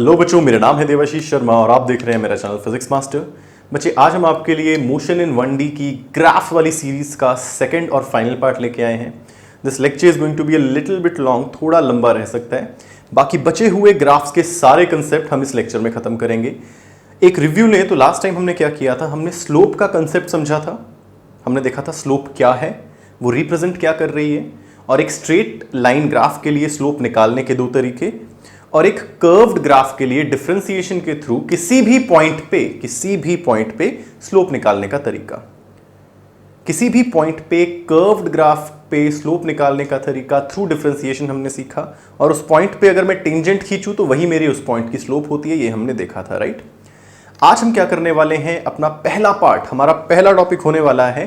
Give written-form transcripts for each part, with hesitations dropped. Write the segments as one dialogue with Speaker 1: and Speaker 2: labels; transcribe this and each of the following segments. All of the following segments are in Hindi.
Speaker 1: हेलो बच्चों, मेरा नाम है देवाशीष शर्मा और आप देख रहे हैं मेरा चैनल फिजिक्स मास्टर। बच्चे, आज हम आपके लिए मोशन इन 1D की ग्राफ वाली सीरीज का सेकंड और फाइनल पार्ट लेके आए हैं। This lecture is going to be a little bit long, थोड़ा लंबा रह सकता है। बाकी बचे हुए ग्राफ्स के सारे कंसेप्ट हम इस लेक्चर में खत्म करेंगे। एक रिव्यू लें तो लास्ट टाइम हमने क्या किया था, हमने स्लोप का कंसेप्ट समझा था। हमने देखा था स्लोप क्या है, वो रिप्रेजेंट क्या कर रही है, और एक स्ट्रेट लाइन ग्राफ के लिए स्लोप निकालने के दो तरीके, और एक कर्व्ड ग्राफ के लिए डिफरेंशिएशन के थ्रू किसी भी पॉइंट पे स्लोप निकालने का तरीका। किसी भी पॉइंट पे कर्व्ड ग्राफ पे स्लोप निकालने का तरीका थ्रू डिफरेंशिएशन हमने सीखा, और उस पॉइंट पे अगर मैं टेंजेंट खींचूं तो वही मेरी उस पॉइंट की स्लोप होती है, ये हमने देखा था, राइट। आज हम क्या करने वाले हैं, अपना पहला पार्ट, हमारा पहला टॉपिक होने वाला है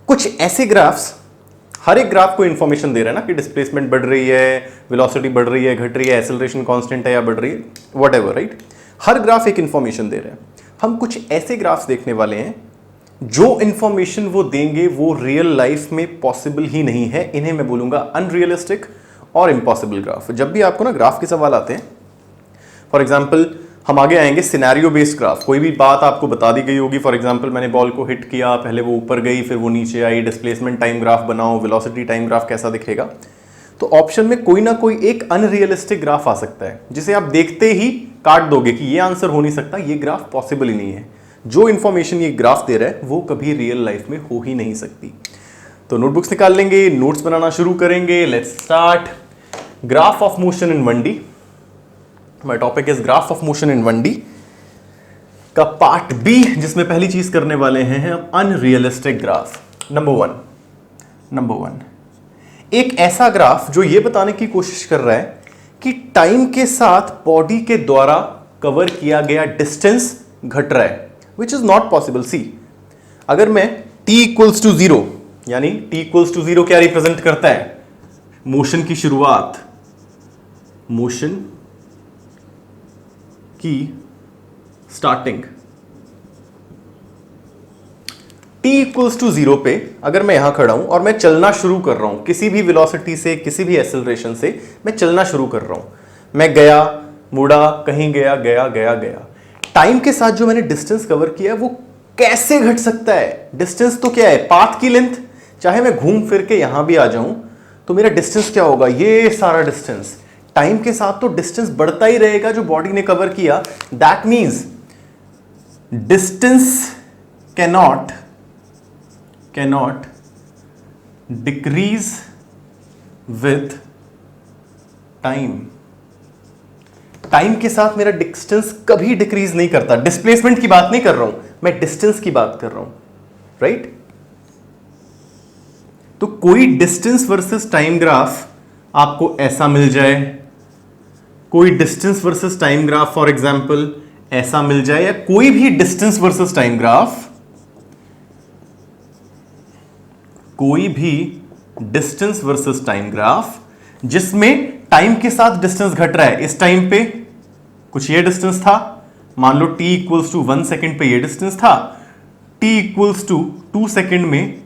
Speaker 1: कुछ ऐसे ग्राफ्स। हर एक ग्राफ को इंफॉर्मेशन दे रहा है ना कि डिस्प्लेसमेंट बढ़ रही है, वेलोसिटी बढ़ रही है, घट रही है, एक्सेलरेशन कांस्टेंट है या बढ़ रही है, व्हाटएवर, राइट। हर ग्राफ एक इंफॉर्मेशन दे रहा है। हम कुछ ऐसे ग्राफ्स देखने वाले हैं जो इंफॉर्मेशन वो देंगे वो रियल लाइफ में पॉसिबल ही नहीं है। इन्हें मैं बोलूंगा अनरियलिस्टिक और इम्पॉसिबल ग्राफ। जब भी आपको ना ग्राफ के सवाल आते हैं, फॉर एग्जाम्पल हम आगे आएंगे सिनेरियो बेस्ड ग्राफ। कोई भी बात आपको बता दी गई होगी, फॉर एग्जांपल मैंने बॉल को हिट किया, पहले वो ऊपर गई फिर वो नीचे आई, डिस्प्लेसमेंट टाइम ग्राफ बनाओ, वेलोसिटी टाइम ग्राफ कैसा दिखेगा। तो ऑप्शन में कोई ना कोई एक अनरियलिस्टिक ग्राफ आ सकता है जिसे आप देखते ही काट दोगे कि ये आंसर हो नहीं सकता, ये ग्राफ पॉसिबल ही नहीं है। जो इंफॉर्मेशन ये ग्राफ दे रहा है वो कभी रियल लाइफ में हो ही नहीं सकती। तो नोटबुक्स निकाल लेंगे, नोट्स बनाना शुरू करेंगे। Let's start. Graph of motion in 1D। My topic is graph of motion in 1D का पार्ट बी, जिसमें पहली चीज करने वाले हैं हम अनरियलिस्टिक ग्राफ। नंबर वन एक ऐसा ग्राफ जो ये बताने की कोशिश कर रहा है कि टाइम के साथ बॉडी के द्वारा कवर किया गया डिस्टेंस घट रहा है, विच इज नॉट पॉसिबल। सी, अगर मैं t इक्वल्स टू 0, यानी t इक्वल्स टू 0 क्या रिप्रेजेंट करता है, मोशन की शुरुआत, मोशन की स्टार्टिंग। t इक्वल्स टू 0 पे अगर मैं यहां खड़ा हूं और मैं चलना शुरू कर रहा हूं, किसी भी वेलोसिटी से, किसी भी एक्सेलरेशन से मैं चलना शुरू कर रहा हूं, मैं गया, मुड़ा, कहीं गया, टाइम के साथ जो मैंने डिस्टेंस कवर किया है वो कैसे घट सकता है। डिस्टेंस तो क्या है, पाथ की लेंथ। चाहे मैं घूम फिर के यहां भी आ जाऊं तो मेरा डिस्टेंस क्या होगा, ये सारा डिस्टेंस। टाइम के साथ तो डिस्टेंस बढ़ता ही रहेगा जो बॉडी ने कवर किया। That means distance cannot decrease with time. Time के साथ मेरा डिस्टेंस कभी डिक्रीज नहीं करता। डिस्प्लेसमेंट की बात नहीं कर रहा हूं मैं, डिस्टेंस की बात कर रहा हूं, राइट। तो कोई डिस्टेंस वर्सेस टाइम ग्राफ आपको ऐसा मिल जाए, कोई distance versus time graph for example ऐसा मिल जाए, या कोई भी डिस्टेंस वर्सेस टाइम ग्राफ, कोई भी डिस्टेंस वर्सेस टाइम ग्राफ जिसमें टाइम के साथ डिस्टेंस घट रहा है। इस टाइम पे कुछ ये डिस्टेंस था, मान लो t इक्वल्स टू 1 सेकेंड पे ये डिस्टेंस था, t इक्वल्स टू 2 सेकेंड में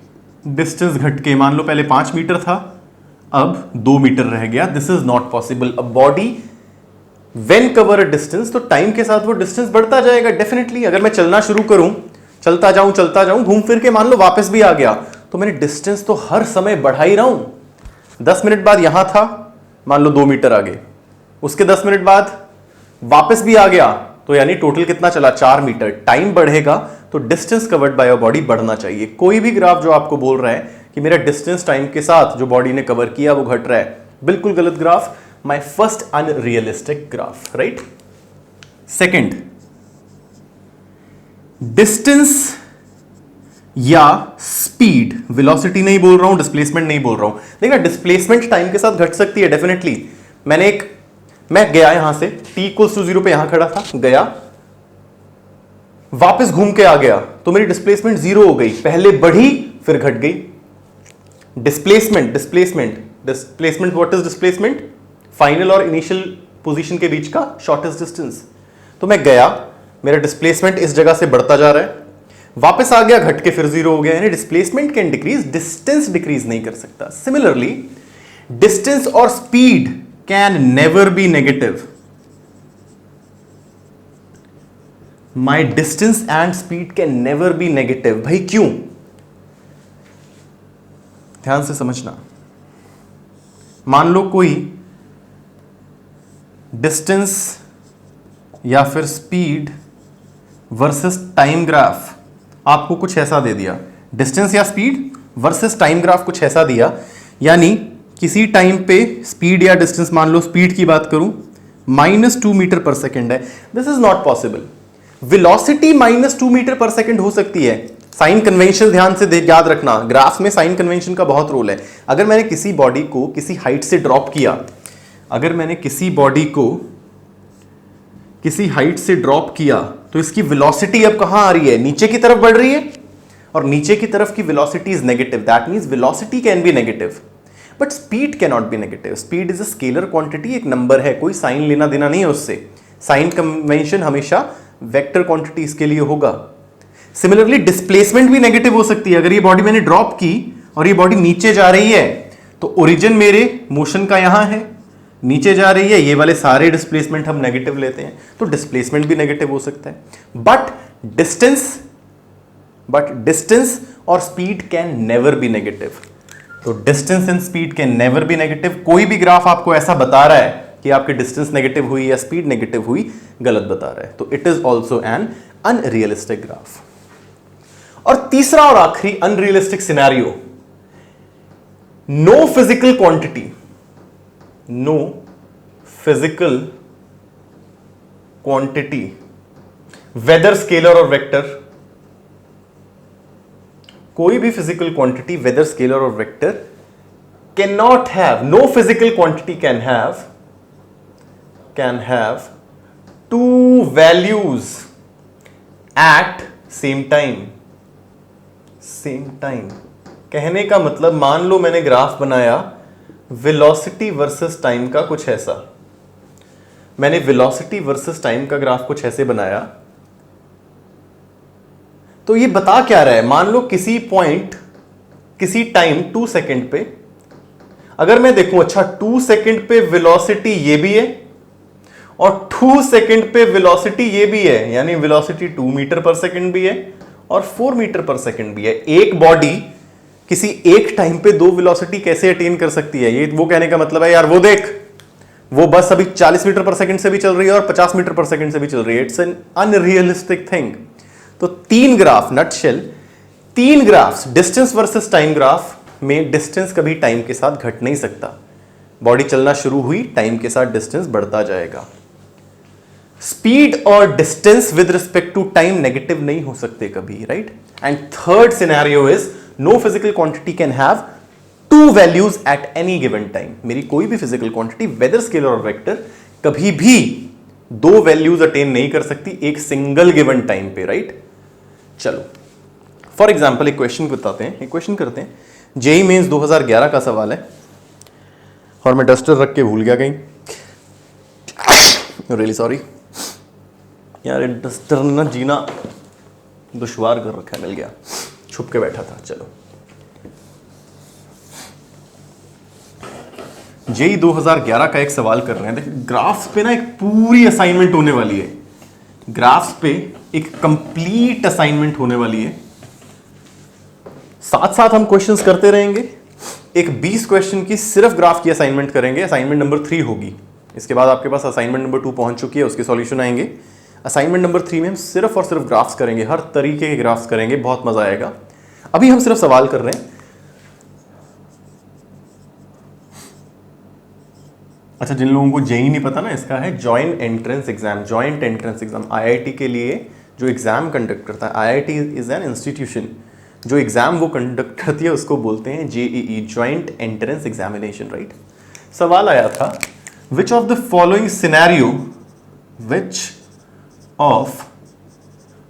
Speaker 1: डिस्टेंस घट के मान लो पहले 5 मीटर था, अब 2 मीटर रह गया। This is not possible. A body when cover a distance, तो टाइम के साथ वो डिस्टेंस बढ़ता जाएगा डेफिनेटली। अगर मैं चलना शुरू करूं, चलता जाऊं, घूम फिर के मान लो वापस भी आ गया, तो मैंने डिस्टेंस तो हर समय बढ़ा ही रहा हूं। 10 मिनट बाद यहां था, मान लो 2 मीटर आगे, उसके 10 मिनट बाद वापस भी आ गया, तो यानी टोटल कितना चला, 4 मीटर। टाइम बढ़ेगा तो distance covered by your body बढ़ना चाहिए। कोई भी ग्राफ जो आपको बोल रहा है कि मेरा डिस्टेंस टाइम के साथ जो बॉडी ने कवर किया वो घट रहा है, बिल्कुल गलत graph. My first unrealistic graph, right. Second, distance या स्पीड, वेलोसिटी नहीं बोल रहा हूं, डिस्प्लेसमेंट नहीं बोल रहा हूं। देखना, डिस्प्लेसमेंट टाइम के साथ घट सकती है डेफिनेटली। मैं गया यहां से, t इक्वल्स टू 0 पे यहां खड़ा था, गया, वापस घूम के आ गया, तो मेरी डिस्प्लेसमेंट 0 हो गई। पहले बढ़ी फिर घट गई। Displacement what is displacement, final और इनिशियल पोजीशन के बीच का शॉर्टेस्ट डिस्टेंस। तो मैं गया, मेरा डिस्प्लेसमेंट इस जगह से बढ़ता जा रहा है, वापस आ गया, घट के फिर 0 हो गया। यानी displacement can decrease, distance decrease नहीं कर सकता। सिमिलरली डिस्टेंस और speed can never be negative. My distance and speed can never be negative. भाई क्यों? ध्यान से समझना। मान लो कोई डिस्टेंस या फिर स्पीड वर्सेस टाइम ग्राफ आपको कुछ ऐसा दे दिया, डिस्टेंस या स्पीड वर्सेस टाइम ग्राफ कुछ ऐसा दिया, यानी किसी टाइम पे स्पीड या डिस्टेंस, मान लो स्पीड की बात करूं -2 मीटर पर सेकेंड है, this is not possible. Velocity -2 metre per second हो सकती है। साइन कन्वेंशन ध्यान से याद रखना, ग्राफ में साइन कन्वेंशन का बहुत रोल है। अगर मैंने किसी बॉडी को किसी हाइट से ड्रॉप किया, अगर मैंने किसी बॉडी को किसी हाइट से ड्रॉप किया, तो इसकी वेलोसिटी अब कहां आ रही है? नीचे की तरफ बढ़ रही है, और नीचे की तरफ की velocity is negative. That means velocity can be negative, but speed can not be negative. Speed is a scalar quantity, एक नंबर है, कोई साइन लेना देना नहीं है उससे। साइन कन्वेंशन हमेशा वेक्टर क्वांटिटीज के लिए होगा। सिमिलरली डिस्प्लेसमेंट भी नेगेटिव हो सकती है। अगर ये बॉडी मैंने ड्रॉप की और ये बॉडी नीचे जा रही है, तो ओरिजिन मेरे मोशन का यहां है, नीचे जा रही है, ये वाले सारे डिस्प्लेसमेंट हम नेगेटिव लेते हैं, तो डिस्प्लेसमेंट भी नेगेटिव हो सकता है। बट डिस्टेंस और speed can never be negative. तो distance and speed can never be negative. कोई भी ग्राफ आपको ऐसा बता रहा है कि आपकी डिस्टेंस नेगेटिव हुई या स्पीड नेगेटिव हुई, गलत बता रहा है, तो it is also an unrealistic graph. और तीसरा और आखिरी unrealistic scenario, no physical quantity whether scalar और वेक्टर, कोई भी फिजिकल क्वांटिटी वेदर स्केलर और vector can not have, no physical quantity can have two values at same time. कहने का मतलब, मान लो मैंने ग्राफ बनाया वेलोसिटी वर्सेस टाइम का कुछ ऐसा, मैंने वेलोसिटी वर्सेस टाइम का ग्राफ कुछ ऐसे बनाया, तो ये बता क्या रहा है? मान लो किसी पॉइंट, किसी टाइम 2 सेकंड पे, अगर मैं देखूं, अच्छा 2 सेकंड पे वेलोसिटी ये भी है और 2 सेकंड पे वेलोसिटी ये भी है, यानी वेलोसिटी 2 मीटर पर सेकंड भी है और 4 मीटर पर सेकंड भी है। एक बॉडी किसी एक टाइम पे दो वेलोसिटी कैसे अटेन कर सकती है? ये वो कहने का मतलब है, यार वो देख, वो बस अभी 40 मीटर पर सेकंड से भी चल रही है और 50 मीटर पर सेकंड से भी चल रही है। It's an unrealistic thing. तो 3 graph, nutshell 3 graphs, distance versus time graph में डिस्टेंस कभी टाइम के साथ घट नहीं सकता। बॉडी चलना शुरू हुई, टाइम के साथ डिस्टेंस बढ़ता जाएगा। स्पीड और distance with respect to time negative नहीं हो सकते कभी, right? And third scenario is no physical quantity can have 2 values at any given time. मेरी कोई भी फिजिकल क्वांटिटी वेदर स्केलर और वेक्टर कभी भी 2 वैल्यूज अटेन नहीं कर सकती एक सिंगल गिवन टाइम पे, राइट? चलो फॉर एग्जाम्पल एक क्वेश्चन बताते हैं, एक क्वेश्चन करते हैं। जेई मेंस 2011 का सवाल है और मैं डस्टर रख के भूल गया कहीं, रियली सॉरी यार, डस्टर ने ना जीना दुश्वार कर रखा है, मिल गया, छुप के बैठा था। चलो जेई 2011 का एक सवाल कर रहे हैं। देखिए ग्राफ्स पे ना एक पूरी असाइनमेंट होने वाली है, ग्राफ्स पे एक कंप्लीट असाइनमेंट होने वाली है। साथ साथ हम क्वेश्चंस करते रहेंगे। एक 20 क्वेश्चन की सिर्फ ग्राफ की असाइनमेंट करेंगे, असाइनमेंट नंबर 3 होगी। इसके बाद आपके पास असाइनमेंट नंबर 2 पहुंच चुकी है, उसके सॉल्यूशन आएंगे। असाइनमेंट नंबर 3 में हम सिर्फ और सिर्फ ग्राफ्स करेंगे, हर तरीके के ग्राफ्स करेंगे, बहुत मजा आएगा। अभी हम सिर्फ सवाल कर रहे हैं। अच्छा, जिन लोगों को जेई नहीं पता ना, इसका है joint entrance exam. Joint entrance exam IIT के लिए जो एग्जाम कंडक्ट करता है, आईआईटी इज एन इंस्टीट्यूशन, जो एग्जाम वो कंडक्ट करती है उसको बोलते हैं JEE, joint entrance examination, right? सवाल आया था, which of the following scenario, which of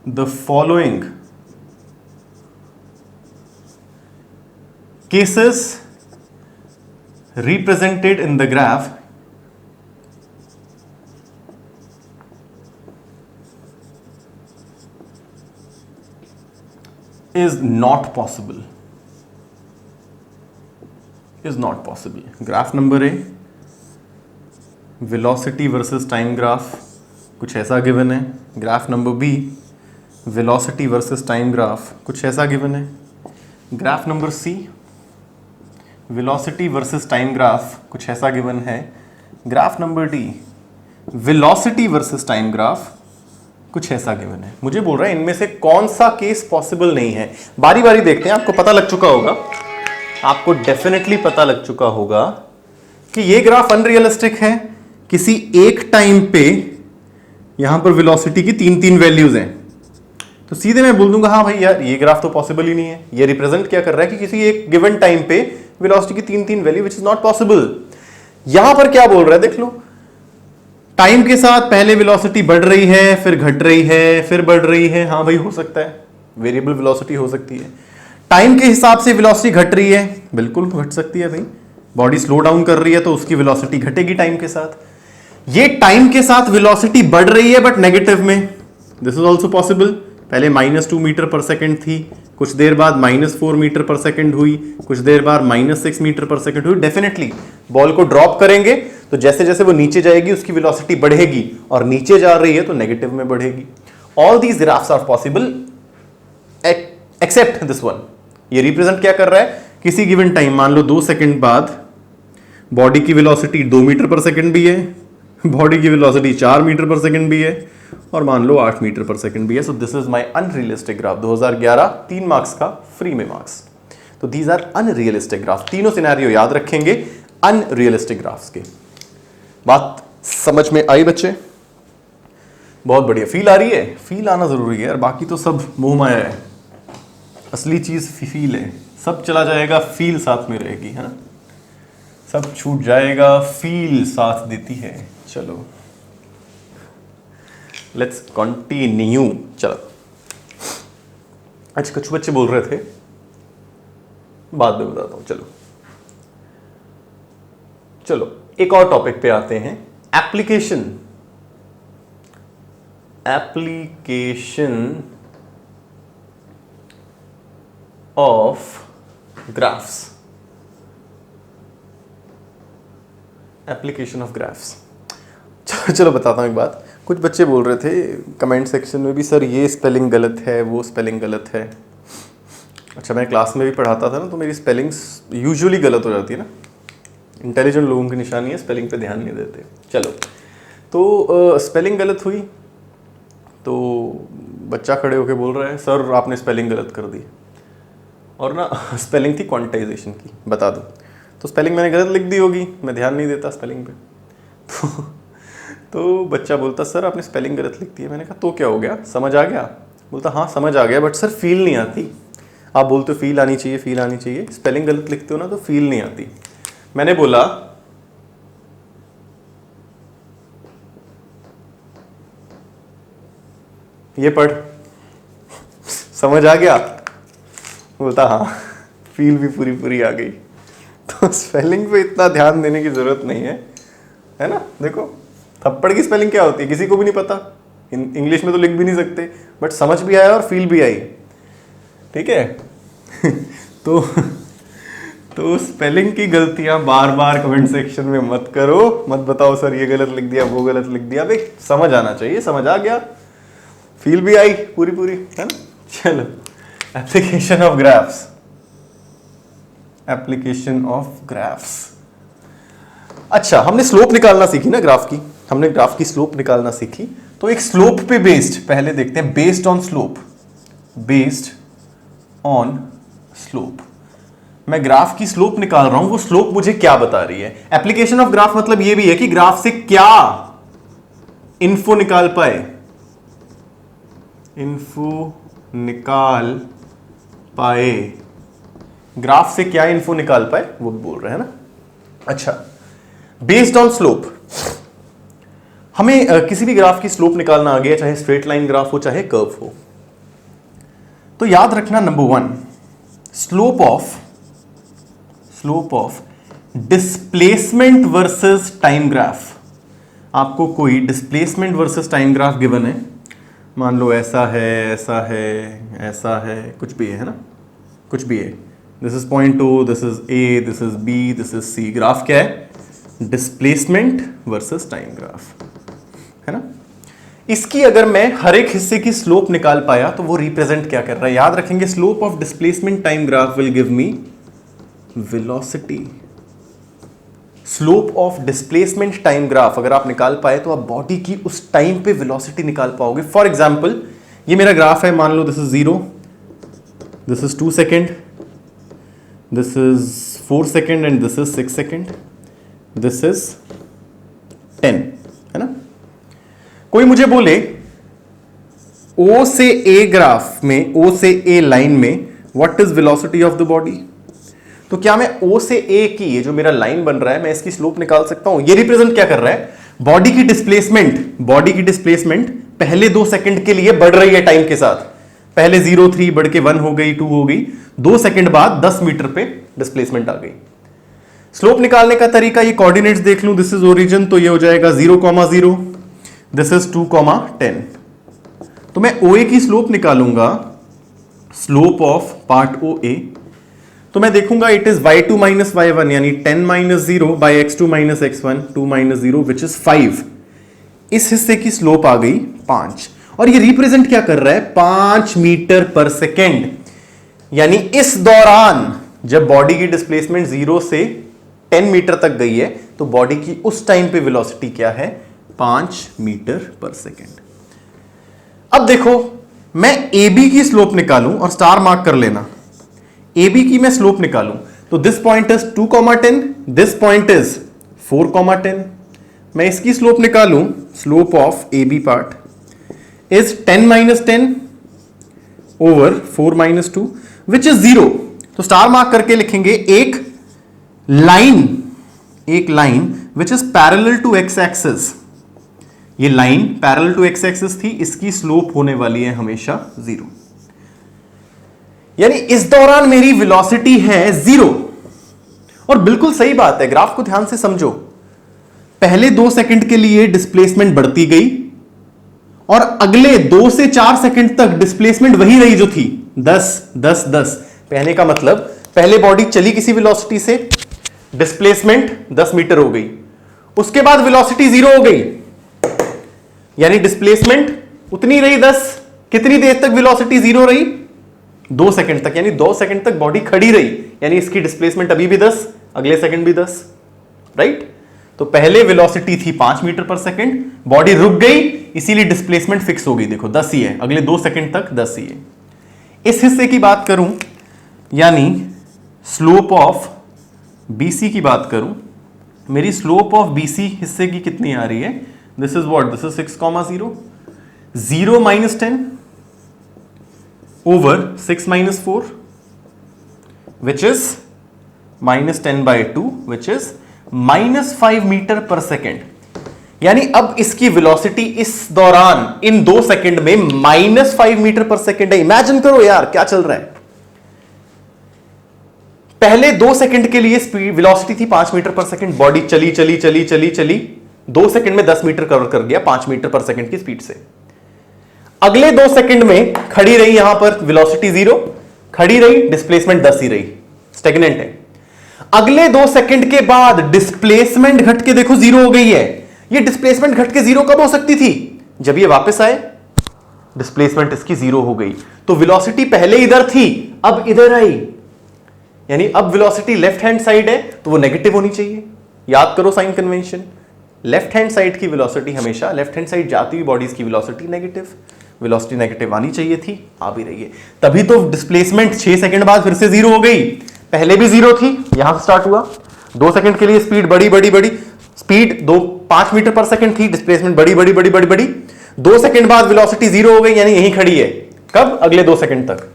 Speaker 1: the following cases represented in the graph is not possible, is not possible. Graph number A, velocity versus time graph कुछ ऐसा गिवन है। Graph number B, velocity versus time graph कुछ ऐसा गिवन है। Graph number C, velocity versus time graph कुछ ऐसा गिवन है। Graph number D, velocity versus time graph कुछ ऐसा गिवन है। मुझे बोल रहा है इनमें से कौन सा केस पॉसिबल नहीं है। बारी बारी देखते हैं। आपको पता लग चुका होगा, आपको डेफिनेटली पता लग चुका होगा कि ये ग्राफ अनरियलिस्टिक है। किसी एक टाइम पे यहां पर वेलोसिटी की तीन तीन वैल्यूज हैं, तो सीधे मैं बोल दूंगा हाँ भाई यार ये ग्राफ तो पॉसिबल ही नहीं है। ये रिप्रेजेंट क्या कर रहा है कि किसी एक गिवन टाइम पे वेलोसिटी की तीन तीन value, which is not possible. यहां पर क्या बोल रहा है देख लो, टाइम के साथ पहले वेलोसिटी बढ़ रही है, फिर घट रही है, फिर बढ़ रही है। हाँ भाई हो सकता है, वेरिएबल वेलोसिटी हो सकती है। टाइम के हिसाब से वेलोसिटी घट रही है, बिल्कुल घट सकती है भाई। बॉडी स्लो डाउन कर रही है तो उसकी वेलोसिटी घटेगी टाइम के साथ। ये टाइम के साथ वेलोसिटी बढ़ रही है बट नेगेटिव में, दिस इज ऑल्सो पॉसिबल। पहले -2 मीटर पर सेकेंड थी, कुछ देर बाद -4 मीटर पर सेकेंड हुई, कुछ देर बाद -6 मीटर पर सेकेंड हुई। डेफिनेटली बॉल को ड्रॉप करेंगे तो जैसे जैसे वो नीचे जाएगी उसकी वेलोसिटी बढ़ेगी, और नीचे जा रही है तो नेगेटिव में बढ़ेगी। All these graphs are possible except this one. ये रिप्रेजेंट क्या कर रहा है, किसी गिवन टाइम, मान लो 2 सेकंड बाद बॉडी की वेलोसिटी 2 मीटर पर सेकंड भी है, बॉडी की वेलोसिटी 4 मीटर पर सेकंड भी है, और मान लो 8 मीटर पर सेकंड भी है। So this is my unrealistic graph. 2011 3 marks का, फ्री में मार्क्स। तो दीज आर अनरियलिस्टिक ग्राफ। तीनों सिनेरियो याद रखेंगे अनरियलिस्टिक ग्राफ्स के। बात समझ में आई बच्चे? बहुत बढ़िया। फील आ रही है? फील आना जरूरी है यार, बाकी तो सब मोह माया है। असली चीज फील है। सब चला जाएगा, फील साथ में रहेगी, है ना। सब छूट जाएगा, फील साथ देती है। चलो लेट्स कंटिन्यू। चलो, अच्छा कुछ बच्चे बोल रहे थे, बाद में बताता हूं। चलो चलो एक और टॉपिक पे आते हैं, application of graphs. Application of graphs. चलो बताता हूं एक बात। कुछ बच्चे बोल रहे थे कमेंट सेक्शन में भी, सर ये स्पेलिंग गलत है, वो स्पेलिंग गलत है। अच्छा, मैं क्लास में भी पढ़ाता था ना, तो मेरी स्पेलिंग्स यूजुअली गलत हो जाती है ना। इंटेलिजेंट लोगों की निशानी है, स्पेलिंग पे ध्यान नहीं देते। चलो, तो स्पेलिंग गलत हुई तो बच्चा खड़े होके बोल रहा है, सर आपने स्पेलिंग गलत कर दी। और ना स्पेलिंग थी क्वांटाइजेशन की, बता दो। तो स्पेलिंग मैंने गलत लिख दी होगी, मैं ध्यान नहीं देता स्पेलिंग पे। तो बच्चा बोलता, सर आपने स्पेलिंग गलत लिख दी है। मैंने कहा तो क्या हो गया, समझ आ गया? बोलता हाँ समझ आ गया, बट सर फील नहीं आती। आप बोलते हो फील आनी चाहिए, फील आनी चाहिए, स्पेलिंग गलत लिखते हो ना तो फील नहीं आती। मैंने बोला ये पढ़, समझ आ गया? बोलता हाँ, फील भी पूरी पूरी आ गई। तो स्पेलिंग पे इतना ध्यान देने की जरूरत नहीं है ना। देखो थप्पड़ की स्पेलिंग क्या होती है किसी को भी नहीं पता, इंग्लिश में तो लिख भी नहीं सकते, बट समझ भी आया और फील भी आई। ठीक है। तो स्पेलिंग की गलतियां बार बार कमेंट सेक्शन में मत करो, मत बताओ सर ये गलत लिख दिया, वो गलत लिख दिया। भाई समझ आना चाहिए, समझ आ गया, फील भी आई पूरी पूरी, है ना। चलो, application of graphs. Application of graphs. अच्छा, हमने स्लोप निकालना सीखी ना ग्राफ की, हमने ग्राफ की स्लोप निकालना सीखी। तो एक स्लोप पे बेस्ड पहले देखते हैं, based on slope. Based on slope, मैं ग्राफ की स्लोप निकाल रहा हूं, वो स्लोप मुझे क्या बता रही है। एप्लीकेशन ऑफ ग्राफ मतलब ये भी है कि ग्राफ से क्या इन्फो निकाल पाए, इन्फो निकाल पाए, ग्राफ से क्या इन्फो निकाल पाए वो बोल रहे हैं ना। अच्छा, बेस्ड ऑन स्लोप, हमें किसी भी ग्राफ की स्लोप निकालना आ गया, चाहे स्ट्रेट लाइन ग्राफ हो चाहे कर्व हो। तो याद रखना, number 1, slope of displacement versus time graph. आपको कोई displacement versus time graph given है, मान लो ऐसा है, ऐसा है, ऐसा है, कुछ भी है ना, कुछ भी है। This is point O, this is A, this is B, this is C। Graph क्या है? डिस्प्लेसमेंट वर्सेस टाइम ग्राफ, है ना। इसकी अगर मैं हर एक हिस्से की स्लोप निकाल पाया तो वो रिप्रेजेंट क्या कर रहा है, याद रखेंगे slope of displacement time graph will give me velocity. Slope of displacement time graph अगर आप निकाल पाए तो आप बॉडी की उस टाइम पे वेलोसिटी निकाल पाओगे। फॉर एग्जांपल ये मेरा ग्राफ है, मान लो this is 0, this is 2 second, this is 4 second and this is 6 second, this is 10, है ना। कोई मुझे बोले O से A ग्राफ में, O से A लाइन में what is velocity of the body, तो क्या मैं O से A की ये जो मेरा लाइन बन रहा है मैं इसकी स्लोप निकाल सकता हूं। ये रिप्रेजेंट क्या कर रहा है, बॉडी की डिस्प्लेसमेंट पहले 2 सेकंड के लिए बढ़ रही है टाइम के साथ। पहले 0 3 बढ़ के 1 हो गई, 2 हो गई, 2 सेकंड बाद 10 मीटर पे डिस्प्लेसमेंट आ गई। स्लोप निकालने का तरीका, ये कोऑर्डिनेट्स देख लूं, दिस इज ओरिजिन तो ये हो जाएगा 0,0, दिस इज 2,10। तो मैं OA की स्लोप निकालूंगा, स्लोप ऑफ पार्ट OA, तो मैं देखूंगा it is y2 minus y1 यानी 10 minus 0 by x2 minus x1, 2 minus 0 which is 5। इस हिस्से की स्लोप आ गई 5 और ये रिप्रेजेंट क्या कर रहा है, 5 मीटर पर सेकेंड। यानी इस दौरान जब बॉडी की डिस्प्लेसमेंट 0 से 10 मीटर तक गई है तो बॉडी की उस टाइम पे वेलोसिटी क्या है, 5 मीटर पर सेकेंड। अब देखो मैं AB की स्लोप निकालूं और स्टार मार्क कर लेना, AB की मैं स्लोप निकालूं तो this point is 2,10, this point is 4,10। मैं इसकी स्लोप निकालूं, slope of AB part is 10 minus 10 over 4 minus 2 which is 0। तो स्टार मार्क करके लिखेंगे एक line which is parallel to X axis. ये line parallel to X axis थी, इसकी स्लोप होने वाली है हमेशा 0। यानी इस दौरान मेरी वेलोसिटी है 0। और बिल्कुल सही बात है, ग्राफ को ध्यान से समझो। पहले 2 सेकंड के लिए डिस्प्लेसमेंट बढ़ती गई और अगले 2 से 4 सेकंड तक डिस्प्लेसमेंट वही रही जो थी, 10 10 10। कहने का मतलब पहले बॉडी चली किसी वेलोसिटी से, डिस्प्लेसमेंट 10 मीटर हो गई, उसके बाद वेलोसिटी 0 हो गई, यानी डिस्प्लेसमेंट उतनी रही 10। कितनी देर तक वेलोसिटी 0 रही, 2 सेकंड तक, यानी 2 सेकंड तक बॉडी खड़ी रही, यानी इसकी डिस्प्लेसमेंट अभी भी 10, अगले सेकंड भी 10, राइट। तो पहले वेलोसिटी थी 5 मीटर पर सेकंड, बॉडी रुक गई, इसीलिए डिस्प्लेसमेंट फिक्स हो गई, देखो 10 ही है, अगले 2 सेकंड तक 10 ही है। इस हिस्से की बात करूं, यानी स्लोप ऑफ BC की बात करूं, मेरी स्लोप ऑफ BC हिस्से की कितनी आ रही है, this is what, this is 6,0, 0 minus 10 over 6 minus 4 which is minus 10 by 2 which is minus 5 metre per second. यानी अब इसकी वेलोसिटी इस दौरान इन 2 सेकंड में -5 मीटर पर सेकेंड है। इमेजिन करो यार क्या चल रहा है। पहले 2 सेकंड के लिए स्पीड वेलोसिटी थी 5 मीटर पर सेकेंड, बॉडी चली चली चली चली चली 2 सेकंड में 10 मीटर कवर कर गया 5 मीटर पर सेकेंड की स्पीड से। अगले 2 सेकंड में खड़ी रही, यहां पर वेलोसिटी 0 खड़ी रही, डिस्प्लेसमेंट 10 ही रही, स्टेगनेंट है। अगले 2 सेकंड के बाद डिस्प्लेसमेंट घट के देखो 0 हो गई है। ये डिस्प्लेसमेंट घट के 0 कब हो सकती थी, जब ये वापस आए, डिस्प्लेसमेंट इसकी 0 हो गई। तो वेलोसिटी पहले इधर थी, अब इधर आई, यानी अब वेलोसिटी लेफ्ट हैंड साइड है तो वो नेगेटिव होनी चाहिए। याद करो sign convention, left hand side की वेलोसिटी हमेशा, लेफ्ट हैंड साइड जाती हुई बॉडीज की वेलोसिटी नेगेटिव, वेलोसिटी नेगेटिव आनी चाहिए थी, आ भी रही है। तभी तो डिस्प्लेसमेंट 6 सेकंड बाद फिर से 0 हो गई, पहले भी 0 थी, यहां से स्टार्ट हुआ, 2 सेकंड के लिए स्पीड बड़ी बड़ी बड़ी, स्पीड 5 मीटर पर सेकंड थी, डिस्प्लेसमेंट बड़ी बड़ी बड़ी बड़ी बड़ी, 2 सेकंड बाद वेलोसिटी 0 हो गई, यानी यहीं खड़ी है, कब, अगले 2 सेकंड तक।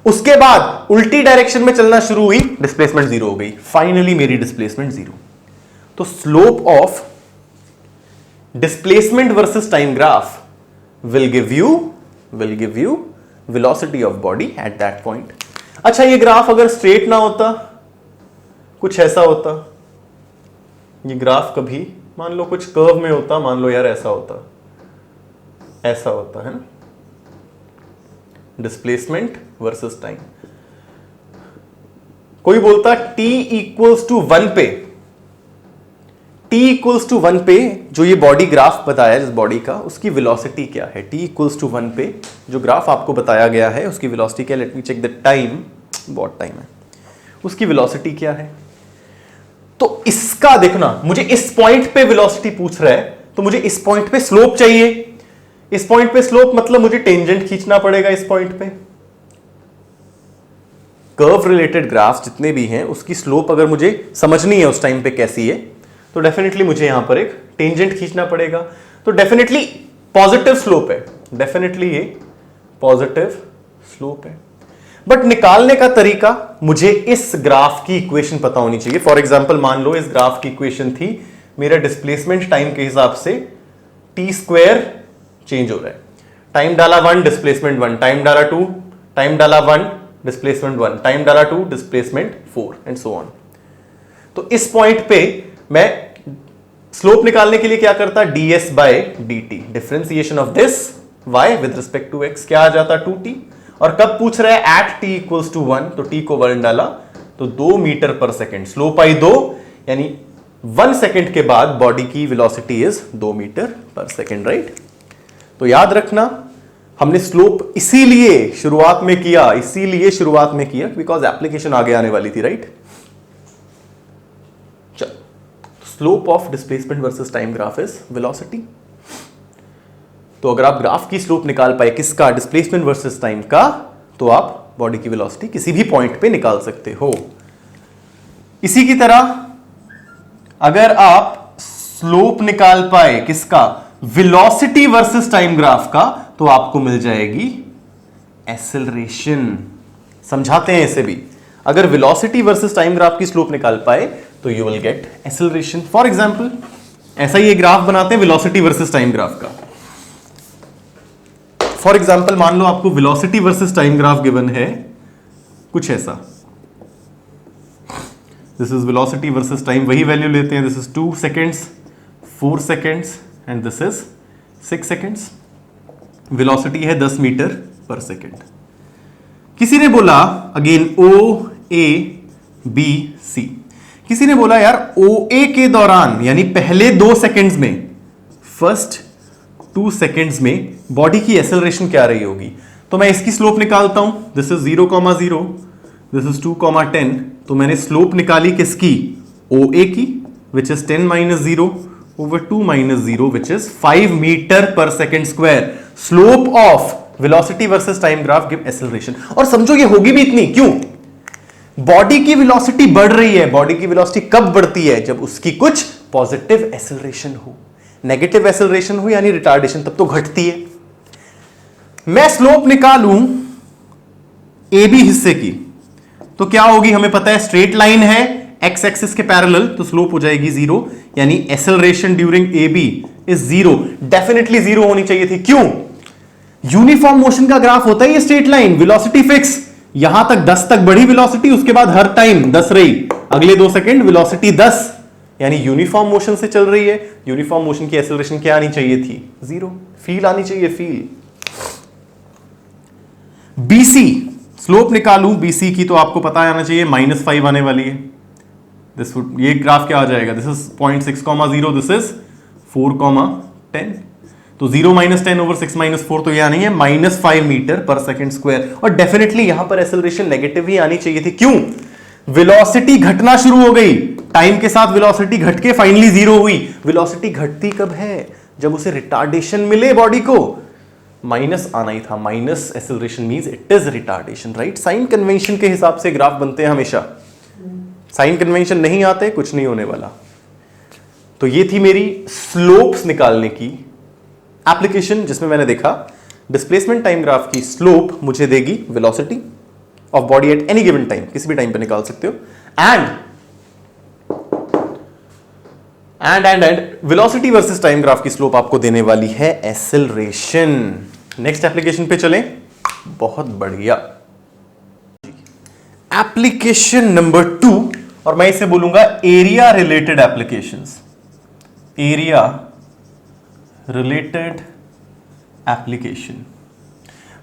Speaker 1: उसके बाद उल्टी डायरेक्शन में चलना शुरू हुई, डिस्प्लेसमेंट 0 हो गई, फाइनली मेरी डिस्प्लेसमेंट 0। तो slope of displacement versus time graph will give you velocity of body at that point। अच्छा, ये ग्राफ अगर स्ट्रेट ना होता, कुछ ऐसा होता, ये ग्राफ कभी मान लो कुछ कर्व में होता, मान लो यार ऐसा होता, ऐसा होता है ना, डिस्प्लेसमेंट वर्सेस टाइम। कोई बोलता t इक्वल्स टू 1 पे, t इक्वल्स टू 1 पे जो ये बॉडी ग्राफ बताया जिस बॉडी का, उसकी वेलोसिटी क्या है? t इक्वल्स टू 1 पे जो ग्राफ आपको बताया गया है उसकी वेलोसिटी क्या है? Let me check the time, बहुत टाइम है, उसकी वेलोसिटी क्या है? तो इसका देखना, मुझे इस पॉइंट पे वेलोसिटी पूछ रहा है तो मुझे इस पॉइंट पे स्लोप चाहिए। इस पॉइंट पे स्लोप मतलब मुझे टेंजेंट खींचना पड़ेगा इस पॉइंट पे। कर्व रिलेटेड ग्राफ्स जितने भी हैं उसकी स्लोप अगर मुझे समझनी है उस टाइम पे कैसी है तो डेफिनेटली मुझे यहां पर एक टेंजेंट खींचना पड़ेगा। तो डेफिनेटली पॉजिटिव स्लोप है, डेफिनेटली ये पॉजिटिव स्लोप है। बट निकालने का तरीका मुझे इस ग्राफ की इक्वेशन पता होनी चाहिए। फॉर एग्जांपल मान लो इस ग्राफ की इक्वेशन थी मेरा डिस्प्लेसमेंट टाइम के हिसाब से टी स्क्वायर चेंज हो रहा है। टाइम डाला 1 डिस्प्लेसमेंट 1, टाइम डाला 2, टाइम डाला 1 डिस्प्लेसमेंट 1, टाइम डाला 2 डिस्प्लेसमेंट 4 एंड सो ऑन। तो इस पॉइंट पे मैं स्लोप निकालने के लिए क्या करता? ds by dt, differentiation of this y with respect to x क्या आ जाता? 2t। और कब पूछ रहा है? एट t इक्वल्स टू 1, तो t को 1 डाला तो 2 मीटर पर सेकेंड, स्लोप आई 2, यानी 1 सेकेंड के बाद बॉडी की velocity is 2 metre per second, right? तो याद रखना हमने स्लोप इसीलिए शुरुआत में किया बिकॉज एप्लीकेशन आगे आने वाली थी, राइट? चल, slope of displacement versus time graph is velocity. तो अगर आप ग्राफ की स्लोप निकाल पाए किसका? डिस्प्लेसमेंट वर्सेस टाइम का, तो आप बॉडी की वेलोसिटी किसी भी पॉइंट पे निकाल सकते हो। इसी की तरह अगर आप स्लोप निकाल पाए किसका? वेलोसिटी वर्सेस टाइम ग्राफ का, तो आपको मिल जाएगी एक्सेलरेशन। समझाते हैं इसे भी। अगर वेलोसिटी वर्सेस टाइम ग्राफ की स्लोप निकाल पाए तो you will get acceleration. For example ऐसा ही एक ग्राफ बनाते हैं वेलोसिटी वर्सेस टाइम ग्राफ का। फॉर एग्जाम्पल मान लो आपको velocity versus time graph given है कुछ ऐसा। This is velocity versus time, वही वैल्यू लेते हैं। This is 2 seconds, 4 seconds and this is 6 seconds. Velocity है 10 मीटर पर सेकेंड। किसी ने बोला अगेन OABC, किसी ने बोला यार OA के दौरान यानी पहले 2 सेकेंड्स में, फर्स्ट 2 सेकेंड्स में बॉडी की एक्सेलरेशन क्या रही होगी? तो मैं इसकी स्लोप निकालता हूं। This is 0,0, this is 2,10। तो मैंने स्लोप निकाली किसकी? OA की, which is 10 - 0 over 2 - 0 which is 5 metre per second square. Slope of velocity versus time graph give acceleration. और समझो ये होगी भी इतनी क्यों? बॉडी की वेलोसिटी बढ़ रही है। बॉडी की वेलोसिटी कब बढ़ती है? जब उसकी कुछ पॉजिटिव एक्सेलरेशन हो। नेगेटिव एक्सेलरेशन हो यानी रिटार्डेशन, तब तो घटती है। मैं स्लोप निकालूं AB हिस्से की तो क्या होगी? हमें पता है स्ट्रेट लाइन है एक्स एक्सिस के पैरेलल, तो स्लोप हो जाएगी 0, यानी acceleration during AB is 0। Definitely 0 होनी चाहिए थी। क्यों? यूनिफॉर्म मोशन का ग्राफ होता है ये स्ट्रेट लाइन, वेलोसिटी फिक्स। यहां तक 10 तक बढ़ी वेलोसिटी, उसके बाद हर टाइम 10 रही, अगले 2 सेकेंड वेलोसिटी 10, यानी यूनिफॉर्म मोशन से चल रही है। यूनिफॉर्म मोशन की एक्सेलरेशन क्या आनी चाहिए थी? 0। फील आनी चाहिए, फील। BC स्लोप निकालूं BC की तो आपको पता आना चाहिए -5 आने वाली है। ये ग्राफ क्या आ जाएगा? This is 0.6,0, this is 4,10। तो 0 - 10 over 6 - 4 तो यह नहीं है -5 मीटर पर सेकेंड स्क्वायर। और डेफिनेटली यहां पर एक्सेलरेशन नेगेटिव ही आनी चाहिए थी। क्यों? वेलोसिटी घटना शुरू हो गई, टाइम के साथ वेलोसिटी घट के फाइनली 0 हुई। वेलोसिटी घटती कब है? जब उसे रिटार्डेशन मिले बॉडी को। माइनस आना ही था, minus acceleration means it is retardation, right? Sign convention के हिसाब से ग्राफ बनते हैं हमेशा। साइन कन्वेंशन नहीं आते, कुछ नहीं होने वाला। तो ये थी मेरी स्लोप्स निकालने की एप्लीकेशन, जिसमें मैंने देखा डिस्प्लेसमेंट टाइम ग्राफ की स्लोप मुझे देगी velocity of body at any given time, किसी भी टाइम पे निकाल सकते हो। And velocity versus time graph की स्लोप आपको देने वाली है एक्सेलरेशन। नेक्स्ट एप्लीकेशन पे चलें। बहुत बढ़िया, एप्लीकेशन नंबर 2, और मैं इसे बोलूंगा area related applications. Area related application.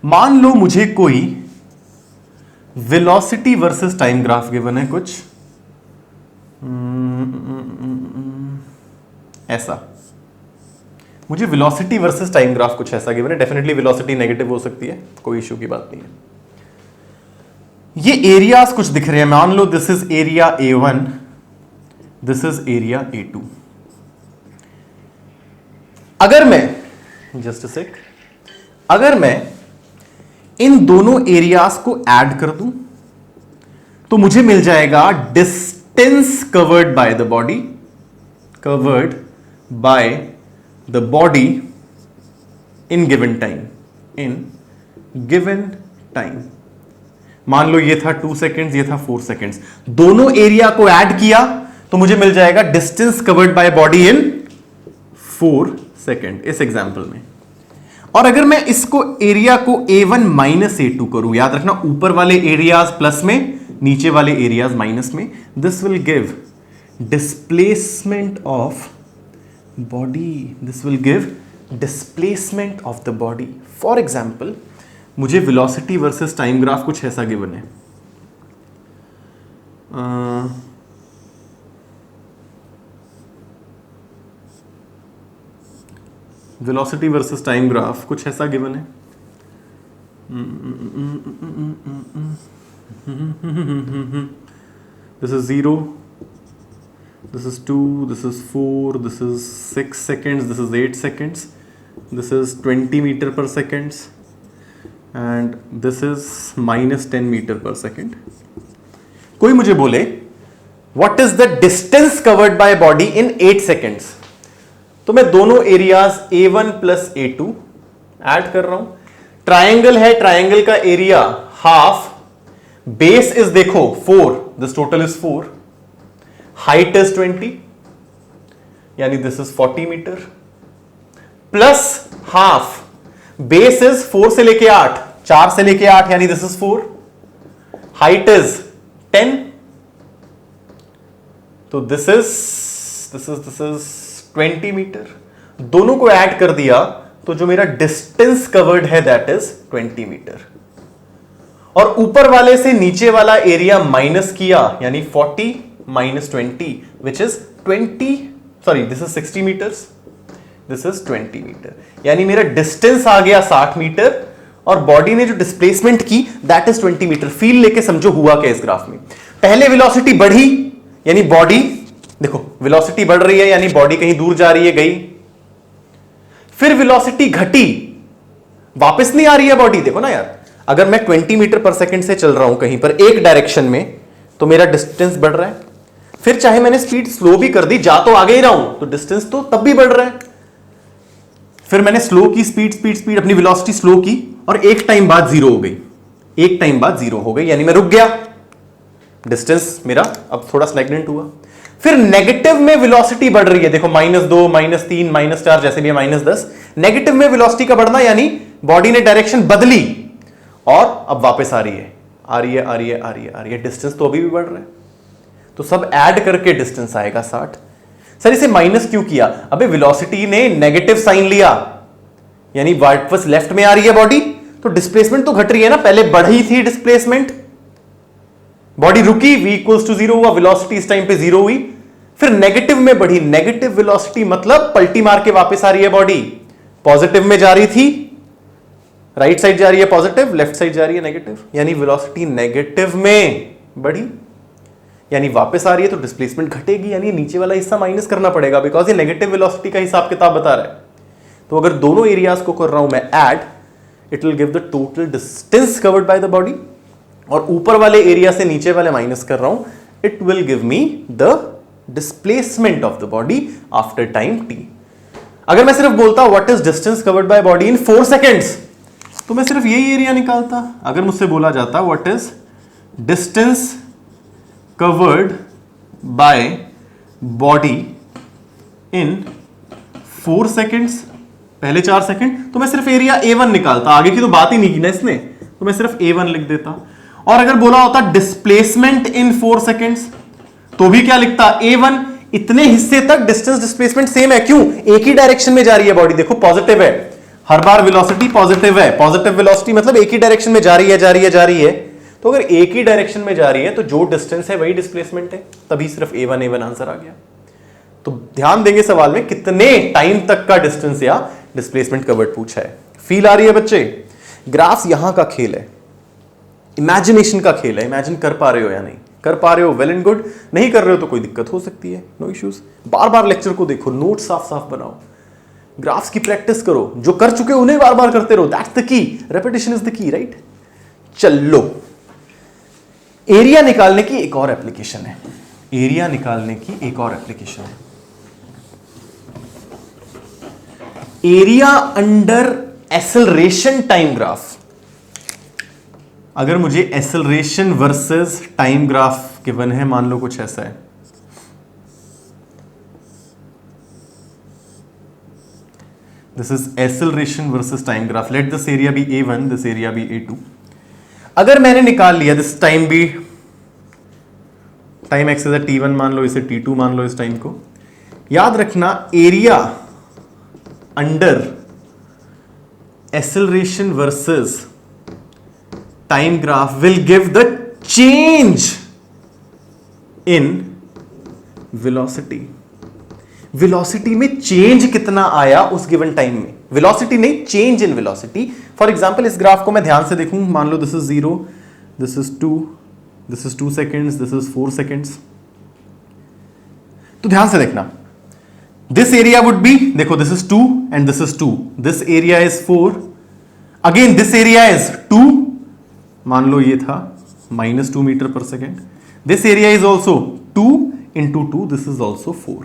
Speaker 1: मान लो मुझे कोई velocity versus time graph given है कुछ, ऐसा। मुझे वेलोसिटी वर्सेस टाइम ग्राफ कुछ ऐसा गिवन है, डेफिनेटली वेलोसिटी नेगेटिव हो सकती है, कोई इश्यू की बात नहीं है। ये एरियाज कुछ दिख रहे हैं, मान लो this is area A1, this is area A2। अगर मैं जस्ट अ सेक, अगर मैं इन दोनों एरियाज को ऐड कर दूं तो मुझे मिल जाएगा distance covered by the body, covered by the body in given time, in given time. मान लो ये था 2 सेकेंड्स, ये था 4 सेकेंड्स, दोनों एरिया को ऐड किया तो मुझे मिल जाएगा distance covered by body in 4 second इस एग्जांपल में। और अगर मैं इसको एरिया को A1 माइनस A2 करूं, याद रखना ऊपर वाले एरियाज प्लस में, नीचे वाले एरियाज माइनस में, this will give displacement of body, this will give displacement of the body. For example मुझे वेलोसिटी वर्सेस टाइम ग्राफ कुछ ऐसा गिवन है, वेलोसिटी वर्सेस टाइम ग्राफ कुछ ऐसा गिवन है, this is 0, this is 2, this is 4, this is 6 seconds, this is 8 seconds, this is 20 metre per seconds and this is -10 metre per second. कोई मुझे बोले what is the distance covered by body in 8 seconds, तो मैं दोनों areas A1 plus A2 add कर रहा हूं। ट्रायंगल है, ट्रायंगल का एरिया हाफ, बेस इज देखो 4, this total is 4, height is 20 यानी this is 40 metre, plus half, base is 4 से लेके 8, 4 से लेके 8 यानी दिस इज 4, हाइट इज 10, तो दिस इज 20 मीटर। दोनों को ऐड कर दिया तो जो मेरा डिस्टेंस कवर्ड है दैट इज 20 मीटर। और ऊपर वाले से नीचे वाला एरिया माइनस किया यानी 40 minus 20 which is 20, sorry this is 60 metres, this is 20 metre, यानी मेरा डिस्टेंस आ गया 60 मीटर और बॉडी ने जो डिस्प्लेसमेंट की दैट इज 20 मीटर। फील लेके समझो हुआ क्या इस ग्राफ में। पहले वेलोसिटी बढ़ी यानी बॉडी, देखो वेलोसिटी बढ़ रही है यानी बॉडी कहीं दूर जा रही है, गई, फिर वेलोसिटी घटी, वापस नहीं आ रही है बॉडी। देखो ना यार, अगर मैं 20 मीटर पर सेकंड से चल रहा हूं कहीं पर एक डायरेक्शन में तो मेरा डिस्टेंस बढ़ रहा है, फिर चाहे मैंने स्पीड स्लो भी कर दी, जा तो आगे ही रहा हूं तो डिस्टेंस तो तब भी बढ़ रहा है। फिर मैंने स्लो की स्पीड अपनी वेलोसिटी स्लो की और एक टाइम बाद जीरो हो गई, एक टाइम बाद जीरो हो गई यानी मैं रुक गया, डिस्टेंस मेरा अब थोड़ा स्टैग्नेंट हुआ। फिर नेगेटिव में वेलोसिटी बढ़ रही है, देखो -2, -3, -4 जैसे भी है, -10, नेगेटिव में वेलोसिटी का बढ़ना यानी बॉडी ने डायरेक्शन बदली और अब वापस आ रही है, डिस्टेंस तो अभी भी बढ़ रहा है, तो सब ऐड करके डिस्टेंस आएगा 60। सर इसे माइनस क्यों किया? अबे वेलोसिटी ने नेगेटिव साइन लिया यानी वापस लेफ्ट में आ रही है बॉडी, तो डिस्प्लेसमेंट तो घट रही है ना, पहले बढ़ी थी डिस्प्लेसमेंट, बॉडी रुकी, v इक्वल्स टू 0 हुआ, वेलोसिटी इस टाइम पे 0 हुई, फिर नेगेटिव में बढ़ी, नेगेटिव वेलोसिटी मतलब पलटी मार के वापस आ रही है बॉडी, पॉजिटिव में जा रही थी, राइट साइड जा रही है पॉजिटिव, लेफ्ट साइड जा रही है नेगेटिव, यानी वेलोसिटी नेगेटिव में बढ़ी यानी वापस आ रही है, तो डिस्प्लेसमेंट घटेगी यानी नीचे वाला हिस्सा माइनस करना पड़ेगा, बिकॉज ये नेगेटिव वेलोसिटी का हिसाब किताब बता रहा है। तो अगर दोनों एरियाज को कर रहा हूं मैं add, it will give the total distance covered by the body, और ऊपर वाले एरिया से नीचे वाले माइनस कर रहा हूं, it will give me the displacement of the body after time t। अगर मैं सिर्फ बोलता what is distance covered by body in 4 seconds, तो मैं सिर्फ यही एरिया निकालता। अगर मुझसे बोला जाता what is distance covered by body in 4 seconds, पहले 4 सेकेंड, तो मैं सिर्फ एरिया A1 निकालता, आगे की तो बात ही नहीं की ना इसने, तो मैं सिर्फ A1 लिख देता। और अगर बोला होता डिस्प्लेसमेंट इन 4 सेकेंड्स, तो भी क्या लिखता, A1, इतने हिस्से तक डिस्टेंस डिस्प्लेसमेंट सेम है, क्यों, एक ही डायरेक्शन में जा रही है बॉडी, देखो पॉजिटिव है, हर बार वेलोसिटी पॉजिटिव है, पॉजिटिव वेलोसिटी मतलब एक ही डायरेक्शन में जा रही है, तो अगर एक ही डायरेक्शन में जा रही है तो जो डिस्टेंस है वही डिस्प्लेसमेंट है, तभी सिर्फ A1 आंसर आ गया। तो ध्यान देंगे सवाल में कितने टाइम तक का डिस्टेंस या डिस्प्लेसमेंट कवर्ड पूछा है। फील आ रही है बच्चे? ग्राफ्स यहां का खेल है, इमेजिनेशन का खेल है। इमेजिन कर पा रहे हो या नहीं कर पा रहे हो, वेल एंड गुड। नहीं कर रहे हो तो कोई दिक्कत हो सकती है, नो इश्यूज। बार बार लेक्चर को देखो, नोट साफ साफ बनाओ, ग्राफ्स की प्रैक्टिस करो, जो कर चुके हो उन्हें बार बार करते रहो। That's the key, repetition is the key, right. चलो, एरिया निकालने की एक और एप्लीकेशन है, एरिया निकालने की एक और एप्लीकेशन है, area under acceleration time graph. अगर मुझे acceleration versus time graph given है, मान लो कुछ ऐसा है, this is acceleration versus time graph, let this area be A1, this area be A2। अगर मैंने निकाल लिया this time be, time x is T1 मान लो, इसे T2 मान लो, इस टाइम को याद रखना, area under acceleration versus time graph will give the change in velocity. Velocity में चेंज कितना आया उस गिवन टाइम में, वेलोसिटी नहीं, change in velocity. For example इस ग्राफ को मैं ध्यान से देखूं, मान लो this is 0, this is 2, this is 2 seconds, this is 4 seconds. तो ध्यान से देखना, दिस एरिया वुड बी, देखो this is 2 and this is 2, this area is 4, again this area is 2, मान लो ये था -2 metre per second, this area is also 2 into 2, this is also 4।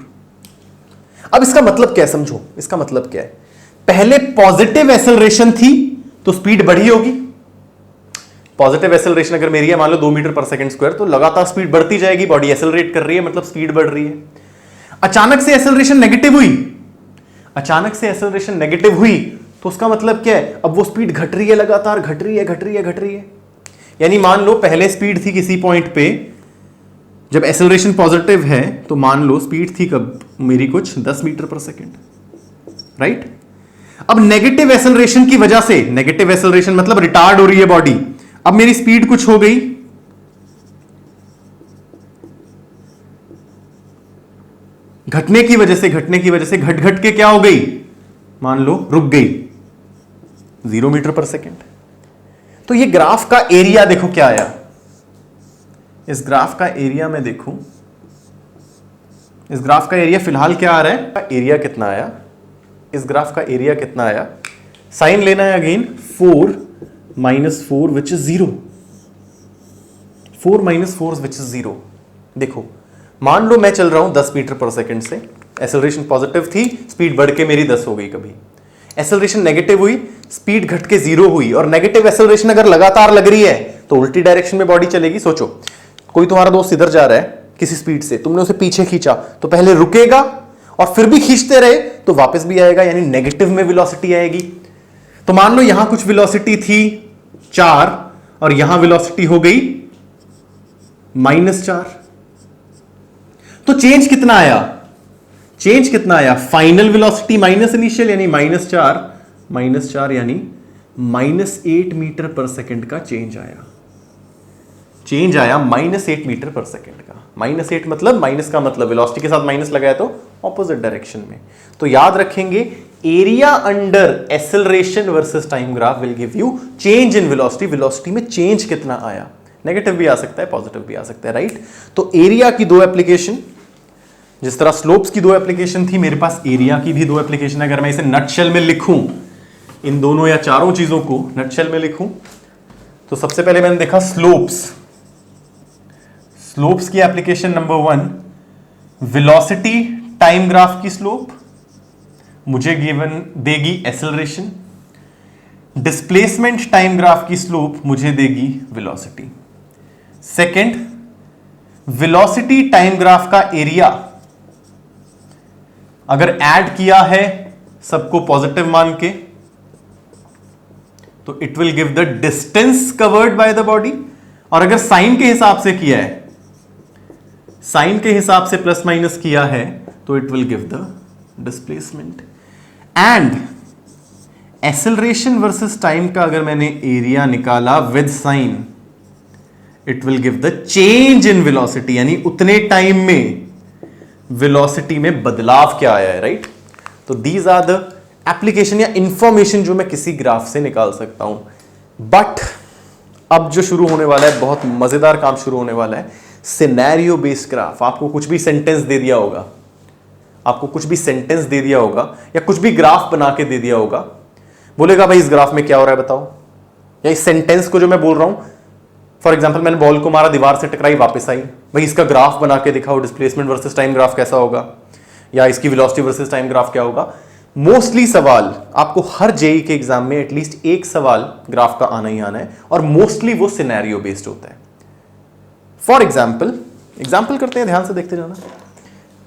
Speaker 1: अब इसका मतलब क्या है समझो, इसका मतलब क्या है, पहले पॉजिटिव एक्सेलरेशन थी तो स्पीड बढ़ी होगी। पॉजिटिव एक्सेलरेशन अगर मेरी है मान लो 2 मीटर पर सेकेंड स्क्वायर, तो लगातार स्पीड बढ़ती जाएगी, बॉडी एक्सेलरेट कर रही है, मतलब स्पीड बढ़ रही है। अचानक से एक्सेलरेशन नेगेटिव हुई, अचानक से एक्सेलरेशन नेगेटिव हुई तो उसका मतलब क्या है, अब वो स्पीड घट रही है, लगातार घट रही है, घट रही है, घट रही है। यानी मान लो पहले स्पीड थी किसी पॉइंट पे, जब एक्सेलरेशन पॉजिटिव है तो मान लो स्पीड थी कब मेरी कुछ 10 मीटर पर सेकेंड, राइट। अब नेगेटिव एक्सेलरेशन की वजह से, नेगेटिव एक्सेलरेशन मतलब रिटार्ड हो रही है बॉडी, अब मेरी स्पीड कुछ हो गई, घटने की वजह से, घटने की वजह से घट घट के क्या हो गई, मान लो रुक गई 0 मीटर पर सेकेंड। तो ये ग्राफ का एरिया देखो क्या आया, इस ग्राफ का एरिया में देखूं, इस ग्राफ का एरिया फिलहाल क्या आ रहा है, एरिया कितना आया, इस ग्राफ का एरिया कितना आया, साइन लेना है again, 4 - 4 which is 0, 4 - 4 which is 0। देखो मान लो मैं चल रहा हूं 10 मीटर पर सेकेंड से, एक्सेलरेशन पॉजिटिव थी, स्पीड बढ़ के मेरी 10 हो गई, कभी एक्सेलरेशन नेगेटिव हुई, स्पीड घट के 0 हुई, और नेगेटिव एक्सेलरेशन अगर लगातार लग रही है तो उल्टी डायरेक्शन में बॉडी चलेगी। सोचो कोई तुम्हारा दोस्त इधर जा रहा है किसी स्पीड से, तुमने उसे पीछे खींचा तो पहले रुकेगा और फिर भी खींचते रहे तो वापस भी आएगा, यानी नेगेटिव में वेलोसिटी आएगी। तो मान लो यहां कुछ वेलोसिटी थी 4 और यहां वेलोसिटी हो गई -4, तो चेंज कितना आया, चेंज कितना आया, फाइनल वेलोसिटी माइनस इनिशियल, यानी -4 यानी -8 मीटर पर सेकेंड का चेंज आया, चेंज आया -8 मीटर पर सेकेंड का। -8 मतलब, माइनस का मतलब वेलोसिटी के साथ माइनस लगाया तो ऑपोजिट डायरेक्शन में। तो याद रखेंगे area under acceleration versus time graph will give you change in velocity, velocity में चेंज कितना आया, नेगेटिव भी आ सकता है, पॉजिटिव भी आ सकता है, राइट। तो एरिया की 2 एप्लीकेशन, जिस तरह स्लोप्स की 2 एप्लीकेशन थी, मेरे पास एरिया की भी 2 एप्लीकेशन है। अगर मैं इसे नटशेल में लिखूं, इन दोनों या चारों चीजों को नटशेल में लिखूं, तो सबसे पहले मैंने देखा स्लोप्स, स्लोप्स की application number 1, velocity time graph की स्लोप मुझे गिवन देगी एक्सेलरेशन, डिस्प्लेसमेंट टाइम ग्राफ की स्लोप मुझे देगी velocity. Second, velocity time graph का एरिया अगर ऐड किया है सबको पॉजिटिव मान के तो it will give the distance covered by the body, और अगर साइन के हिसाब से किया है, साइन के हिसाब से प्लस माइनस किया है तो it will give the displacement. And acceleration versus time का अगर मैंने एरिया निकाला with sign, it will give the change in velocity, यानी उतने टाइम में वेलोसिटी में बदलाव क्या आया है, राइट? तो दीज आर द एप्लीकेशन या इंफॉर्मेशन जो मैं किसी ग्राफ से निकाल सकता हूं। बट अब जो शुरू होने वाला है, बहुत मजेदार काम शुरू होने वाला है, सिनेरियो बेस्ड ग्राफ। आपको कुछ भी सेंटेंस दे दिया होगा, आपको कुछ भी सेंटेंस दे दिया होगा या कुछ भी ग्राफ बना के दे दिया होगा, बोलेगा भाई इस ग्राफ में क्या हो रहा है बताओ, या इस सेंटेंस को जो मैं बोल रहा हूं, फॉर एग्जांपल मैंने बॉल को मारा, दीवार से टकराई, वापस आई, भाई इसका ग्राफ बना के दिखाओ, डिस्प्लेसमेंट वर्सेस टाइम ग्राफ कैसा होगा, या इसकी वेलोसिटी वर्सेस टाइम ग्राफ क्या होगा। मोस्टली सवाल आपको हर जेई के एग्जाम में एटलीस्ट एक सवाल ग्राफ का आना ही आना है, और मोस्टली वो सिनेरियो बेस्ड होता है। फॉर एग्जाम्पल करते हैं, ध्यान से देखते जाना।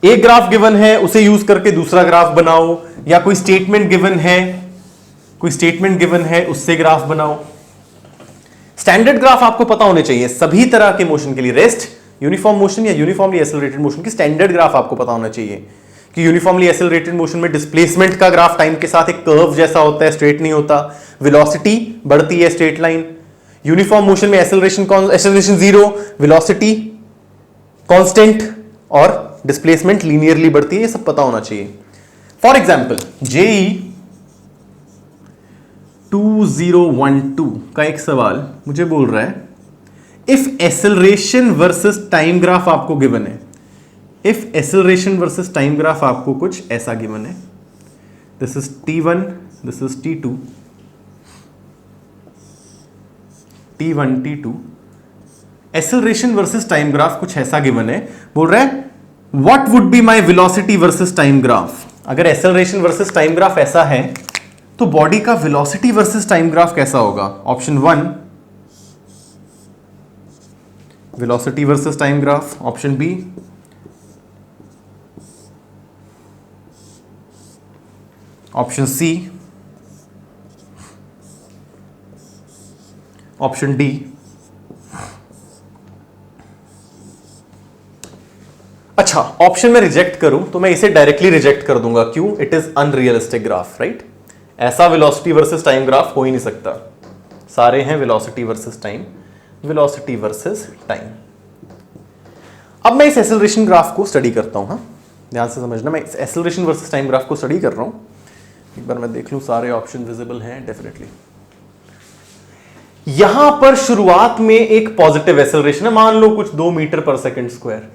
Speaker 1: एक ग्राफ गिवन है, उसे यूज करके दूसरा ग्राफ बनाओ, या कोई स्टेटमेंट गिवन है, उससे ग्राफ बनाओ। स्टैंडर्ड ग्राफ आपको पता होने चाहिए सभी तरह के मोशन के लिए, रेस्ट, यूनिफॉर्म मोशन या यूनिफॉर्मली एक्सेलरेटेड मोशन की स्टैंडर्ड ग्राफ आपको पता होना चाहिए कि यूनिफॉर्मली एक्सेलरेटेड मोशन में डिस्प्लेसमेंट का ग्राफ टाइम के साथ एक कर्व जैसा होता है, स्ट्रेट नहीं होता, वेलोसिटी बढ़ती है, स्ट्रेट लाइन। यूनिफॉर्म मोशन में एक्सेलरेशन जीरो, वेलोसिटी कांस्टेंट और डिस्प्लेसमेंट लीनियरली बढ़ती है, ये सब पता होना चाहिए। फॉर एग्जांपल जेई 2012 का एक सवाल मुझे बोल रहा है, if acceleration versus time graph आपको गिवन है, if acceleration versus time graph आपको कुछ ऐसा गिवन है, this is T1, this is T2, T1 T2, acceleration versus time graph कुछ ऐसा गिवन है, बोल रहा है what would be my velocity versus time graph. अगर एक्सेलरेशन वर्सेस टाइम ग्राफ ऐसा है तो बॉडी का वेलोसिटी वर्सेस टाइम ग्राफ कैसा होगा। Option 1 velocity versus time graph, option B option C, option D. अच्छा, ऑप्शन में रिजेक्ट करूं तो मैं इसे डायरेक्टली रिजेक्ट कर दूंगा, क्यों? It is unrealistic graph, right? ऐसा वेलोसिटी वर्सेस टाइम ग्राफ हो ही नहीं सकता, सारे हैं velocity versus time, velocity versus time. अब मैं इस एक्सेलरेशन ग्राफ को स्टडी करता हूं, हाँ ध्यान से समझना, मैं इस एक्सेलरेशन वर्सेस टाइम ग्राफ को स्टडी कर रहा हूं। एक बार मैं देख लूं सारे ऑप्शन विजिबल हैं, डेफिनेटली। यहां पर शुरुआत में एक पॉजिटिव एक्सेलरेशन है, मान लो कुछ 2 मीटर पर सेकंड स्क्वायर,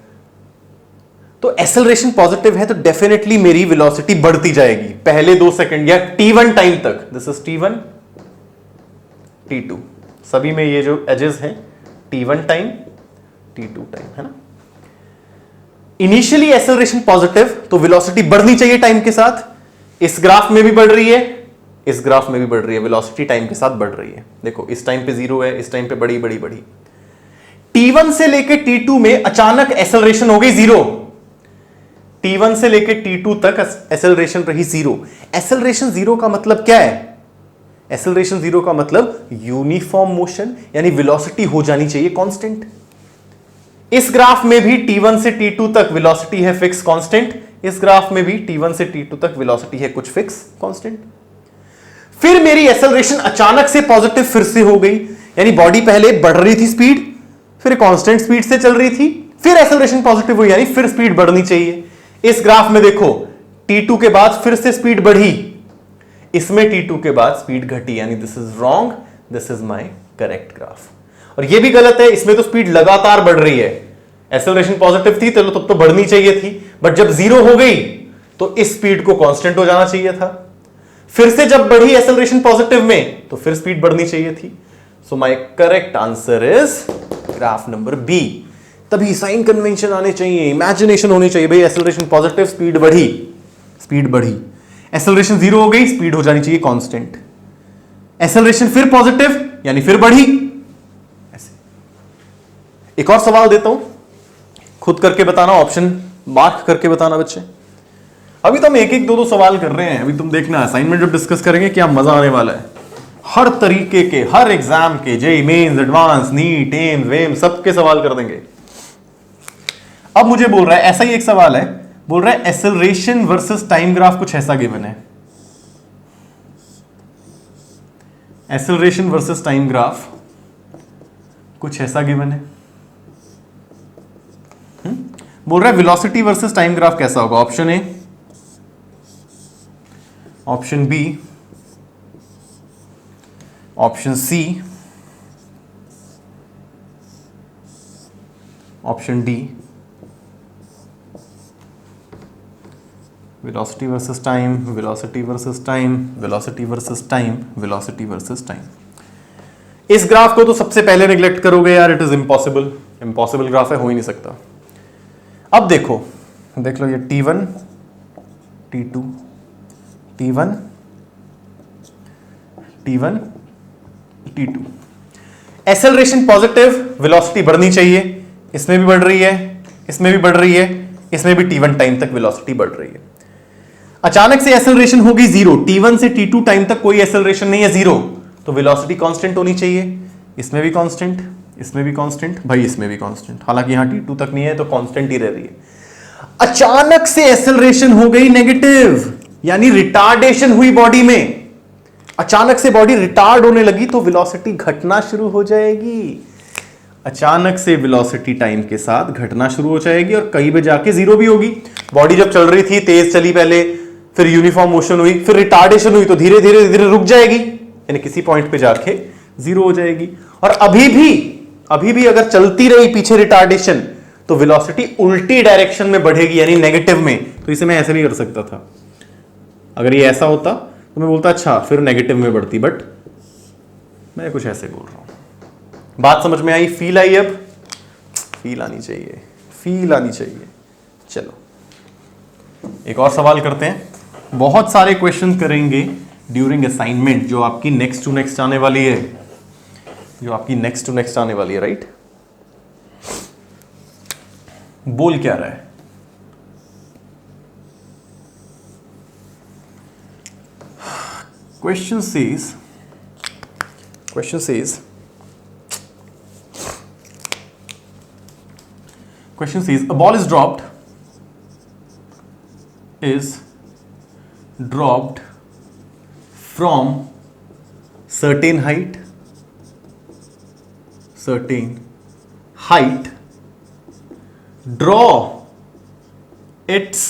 Speaker 1: तो एक्सेलरेशन पॉजिटिव है तो डेफिनेटली मेरी वेलोसिटी बढ़ती जाएगी पहले 2 सेकंड या T1 टाइम तक। दिस इज T1 T2, सभी में ये जो एजेस हैं T1 टाइम T2 टाइम, है ना। इनिशियली एक्सेलरेशन पॉजिटिव तो वेलोसिटी बढ़नी चाहिए टाइम के साथ, इस ग्राफ में भी बढ़ रही है, इस ग्राफ में भी बढ़ रही है, वेलोसिटी टाइम के साथ बढ़ रही है। देखो इस टाइम पे 0 है, इस टाइम पे बढ़ी बढ़ी बढ़ी। T1 से लेके T2 में अचानक एक्सेलरेशन हो गई 0, T1 से लेके T2 तक एक्सेलरेशन रही 0। एक्सेलरेशन 0 का मतलब क्या है? एक्सेलरेशन 0 का मतलब यूनिफॉर्म मोशन, यानी वेलोसिटी हो जानी चाहिए कांस्टेंट। इस ग्राफ में भी T1 से T2 तक वेलोसिटी है फिक्स कांस्टेंट, इस ग्राफ में भी T1 से T2 तक वेलोसिटी है कुछ फिक्स कांस्टेंट। फिर मेरी एक्सेलरेशन अचानक से पॉजिटिव फिर से हो गई, यानी बॉडी पहले बढ़ रही थी स्पीड, फिर कांस्टेंट स्पीड से चल रही थी, फिर एक्सेलरेशन पॉजिटिव हुई, यानी फिर स्पीड बढ़नी चाहिए। इस ग्राफ में देखो T2 के बाद फिर से स्पीड बढ़ी, इसमें T2 के बाद स्पीड घटी, यानी this is wrong, this is my correct graph. और ये भी गलत है, इसमें तो स्पीड लगातार बढ़ रही है, एक्सेलरेशन पॉजिटिव थी चलो तब तो बढ़नी चाहिए थी, बट जब 0 हो गई तो इस स्पीड को कांस्टेंट हो जाना चाहिए था, फिर से जब बढ़ी एक्सेलरेशन पॉजिटिव में तो फिर स्पीड बढ़नी चाहिए थी। So my correct answer is graph number B. तभी साइन कन्वेंशन आने चाहिए, इमेजिनेशन होनी चाहिए, भाई एक्सेलरेशन पॉजिटिव स्पीड बढ़ी, स्पीड बढ़ी, एक्सेलरेशन 0 हो गई स्पीड हो जानी चाहिए कांस्टेंट, एक्सेलरेशन फिर पॉजिटिव यानी फिर बढ़ी। ऐसे एक और सवाल देता हूं, खुद करके बताना, ऑप्शन मार्क करके बताना बच्चे। अभी तो हम एक एक दो सवाल कर रहे हैं, अभी तुम देखना असाइनमेंट जब डिस्कस करेंगे क्या मजा आने वाला है। हर तरीके के, हर एग्जाम के, JEE mains, advance, NEET, AIIMS, वेम्स, सबके सवाल कर देंगे। अब मुझे बोल रहा है, ऐसा ही एक सवाल है, बोल रहा है एक्सेलरेशन वर्सेस टाइम ग्राफ कुछ ऐसा गिवन है, एक्सेलरेशन वर्सेस टाइम ग्राफ कुछ ऐसा गिवन है। बोल रहा है वेलोसिटी वर्सेस टाइम ग्राफ कैसा होगा, option A, option B, option C, option D. Velocity versus time, velocity versus time, velocity versus time, velocity versus time. इस ग्राफ को तो सबसे पहले निगलेक्ट करोगे यार, it is impossible, impossible graph है, हो ही नहीं सकता। अब देखो, देख लो ये T1, T2, T1, T1, T2। Acceleration positive, velocity बढ़नी चाहिए, इसमें भी बढ़ रही है, इसमें भी बढ़ रही है, इसमें भी T1 टाइम तक वेलोसिटी बढ़ रही है। अचानक से एक्सेलरेशन होगी जीरो, T1 से T2 टाइम तक कोई एक्सेलरेशन नहीं है, जीरो, तो वेलोसिटी कांस्टेंट होनी चाहिए, इसमें भी कांस्टेंट, इसमें भी कांस्टेंट, भाई इसमें भी कांस्टेंट, हालांकि यहां T2 तक नहीं है तो कांस्टेंट ही रह रही है। अचानक से एक्सेलरेशन हो गई नेगेटिव, यानी रिटार्डेशन हुई बॉडी में, अचानक से बॉडी रिटार्ड होने लगी तो वेलोसिटी घटना शुरू हो जाएगी। अचानक से वेलोसिटी टाइम के साथ घटना शुरू हो जाएगी और कहीं पे जाके जीरो भी होगी। बॉडी जब चल रही थी, तेज चली पहले, फिर यूनिफॉर्म मोशन हुई, फिर रिटार्डेशन हुई, तो धीरे धीरे धीरे रुक जाएगी, यानी किसी पॉइंट पे जाके जीरो हो जाएगी। और अभी भी अगर चलती रही पीछे रिटार्डेशन, तो वेलोसिटी उल्टी डायरेक्शन में बढ़ेगी, यानी नेगेटिव में। तो इसे मैं ऐसे भी कर सकता था, अगर ये ऐसा होता तो मैं बोलता अच्छा फिर नेगेटिव में बढ़ती, बट मैं कुछ ऐसे बोल रहा हूं। बात समझ में आई, फील आई? अब फील आनी चाहिए, फील आनी चाहिए। चलो एक और सवाल करते हैं। बहुत सारे क्वेश्चन करेंगे ड्यूरिंग असाइनमेंट, जो आपकी नेक्स्ट टू नेक्स्ट आने वाली है, जो आपकी नेक्स्ट टू नेक्स्ट आने वाली है, राइट? बोल क्या रहा है? Question says a ball is dropped from certain height, draw its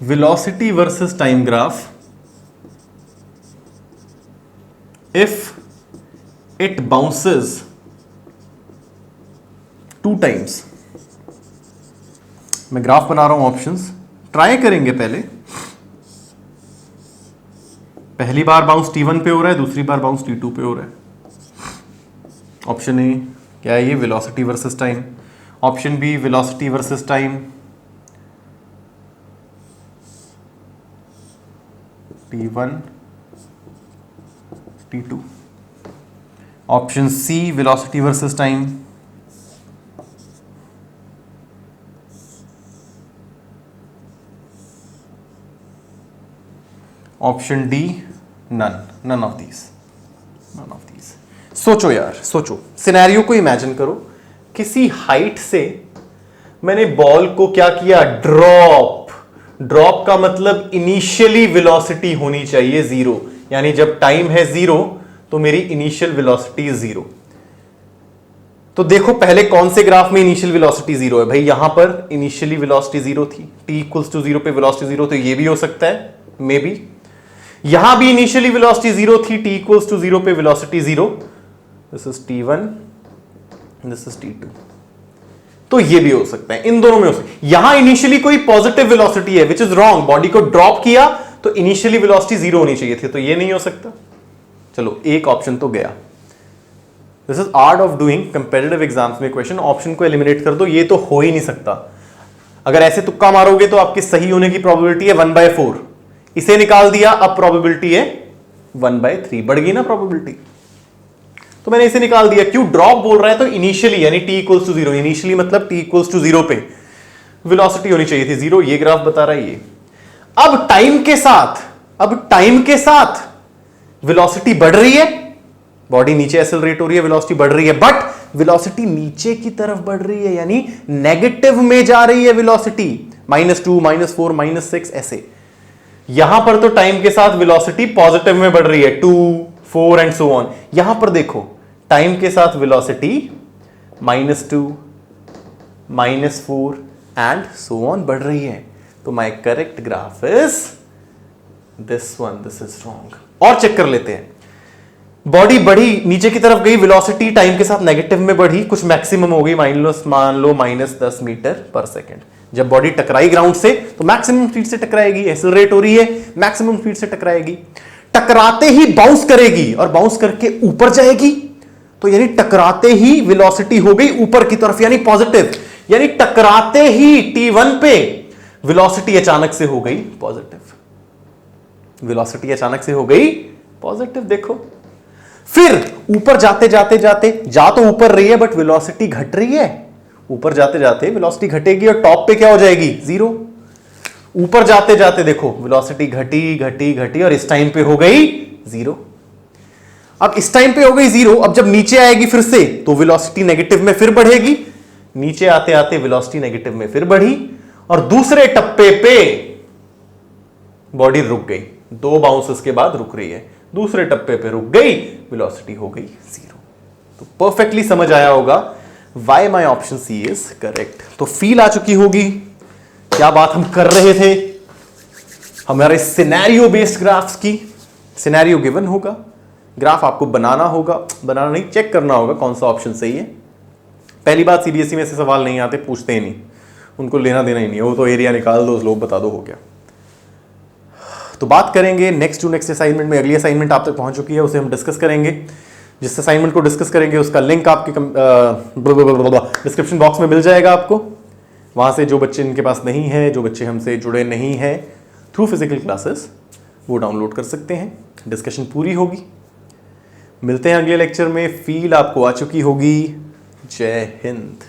Speaker 1: velocity versus time graph if it bounces 2 times। मैं ग्राफ बना रहा हूं, ऑप्शंस ट्राई करेंगे। पहली बार बाउंस T1 पे हो रहा है, दूसरी बार बाउंस T2 पे हो रहा है। ऑप्शन ए क्या है ये, velocity versus time. Option B velocity versus time, T1 T2। Option C velocity versus time. Option D none of these. सोचो यार, सोचो, सिनेरियो को इमेजिन करो। किसी हाइट से मैंने बॉल को क्या किया, ड्रॉप का मतलब इनिशियली वेलोसिटी होनी चाहिए जीरो, यानी जब टाइम है जीरो तो मेरी इनिशियल वेलोसिटी जीरो। तो देखो पहले कौन से ग्राफ में इनिशियल वेलोसिटी जीरो है, भाई यहां पर इनिशियली वेलोसिटी जीरो थी, t इक्वल्स टू जीरो पे वेलोसिटी जीरो, तो ये भी हो सकता है मे बी। यहां भी इनिशियली वेलोसिटी जीरो थी, t इक्वल्स टू जीरो पे velocity zero, this is T1, this is T2। तो ये भी हो सकता है, इन दोनों में हो सकता है। यहां इनिशियली कोई पॉजिटिव वेलोसिटी है, विच इज रॉन्ग, बॉडी को ड्रॉप किया तो इनिशियली वेलोसिटी जीरो होनी चाहिए थी, तो ये नहीं हो सकता। चलो एक ऑप्शन तो गया। This is art of doing competitive exams में क्वेश्चन, ऑप्शन को एलिमिनेट कर दो, ये तो हो ही नहीं सकता। अगर ऐसे तुक्का मारोगे तो आपके सही होने की प्रोबेबिलिटी है 1/4, इसे निकाल दिया, अब प्रोबेबिलिटी है 1/3, बढ़ गई ना प्रोबेबिलिटी। तो मैंने इसे निकाल दिया, क्यों, ड्रॉप बोल रहा है तो इनिशियली यानी t equals to zero, initially मतलब t इक्वल्स टू जीरो पे वेलोसिटी होनी चाहिए थी जीरो, ये ग्राफ बता रहा है ये। अब टाइम के साथ वेलोसिटी बढ़ रही है, बॉडी नीचे एक्सेलरेट हो रही है, वेलोसिटी बढ़ रही है, बट वेलोसिटी नीचे की तरफ बढ़ रही है, यानी नेगेटिव में जा रही है वेलोसिटी, -2, -4, -6 ऐसे। यहां पर तो टाइम के साथ वेलोसिटी पॉजिटिव में बढ़ रही है, 2, 4 एंड सो ऑन। यहां पर देखो टाइम के साथ वेलोसिटी -2, -4, एंड सो ऑन बढ़ रही है। तो my correct graph is this one, this is wrong. और चेक कर लेते हैं, बॉडी बढ़ी, नीचे की तरफ गई, वेलोसिटी टाइम के साथ नेगेटिव में बढ़ी, कुछ मैक्सिमम हो गई, मान लो -10 मीटर पर सेकेंड। जब बॉडी टकराई ग्राउंड से तो मैक्सिमम स्पीड से टकराएगी, एक्सेलरेट हो रही है, मैक्सिमम स्पीड से टकराएगी, टकराते ही बाउंस करेगी और बाउंस करके ऊपर जाएगी। तो यानी टकराते ही वेलोसिटी हो गई ऊपर की तरफ, यानी पॉजिटिव, यानी टकराते ही T1 पे वेलोसिटी अचानक से हो गई पॉजिटिव। वेलोसिटी अचानक से हो गई पॉजिटिव। देखो फिर ऊपर जाते जाते जाते, जा तो ऊपर रही है बट वेलोसिटी घट रही है, ऊपर जाते जाते वेलोसिटी घटेगी और टॉप पे क्या हो जाएगी, 0। ऊपर जाते जाते देखो वेलोसिटी घटी घटी घटी और इस टाइम पे हो गई 0। अब इस टाइम पे हो गई 0, अब जब नीचे आएगी फिर से तो वेलोसिटी नेगेटिव में फिर बढ़ेगी, नीचे आते आते वेलोसिटी नेगेटिव में फिर बढ़ी और दूसरे टप्पे पे बॉडी रुक गई, 2 बाउंसेस के बाद रुक रही है, दूसरे टप्पे पे रुक गई, वेलोसिटी हो गई 0। तो परफेक्टली समझ आया होगा why my option C is correct. तो फील आ चुकी होगी क्या बात हम कर रहे थे, हमारे सिनेरियो बेस्ड ग्राफ्स की। सिनेरियो गिवन होगा, ग्राफ आपको बनाना होगा, बनाना नहीं चेक करना होगा कौन सा ऑप्शन सही है। पहली बात, सीबीएसई में से सवाल नहीं आते, पूछते ही नहीं, उनको लेना देना ही नहीं, वो तो एरिया निकाल दो, लोग बता दो, हो गया। तो बात करेंगे नेक्स्ट टू नेक्स्ट असाइनमेंट में। अगली असाइनमेंट आप तक पहुंच चुकी है, उसे हम डिस्कस करेंगे। जिस असाइनमेंट को डिस्कस करेंगे उसका लिंक आपके डिस्क्रिप्शन बॉक्स में मिल जाएगा आपको। वहां से जो बच्चे इनके पास नहीं है, जो बच्चे हमसे जुड़े नहीं हैं थ्रू फिजिकल क्लासेस, वो डाउनलोड कर सकते हैं। डिस्कशन पूरी होगी, मिलते हैं अगले लेक्चर में। फील आपको आ चुकी होगी। जय हिंद।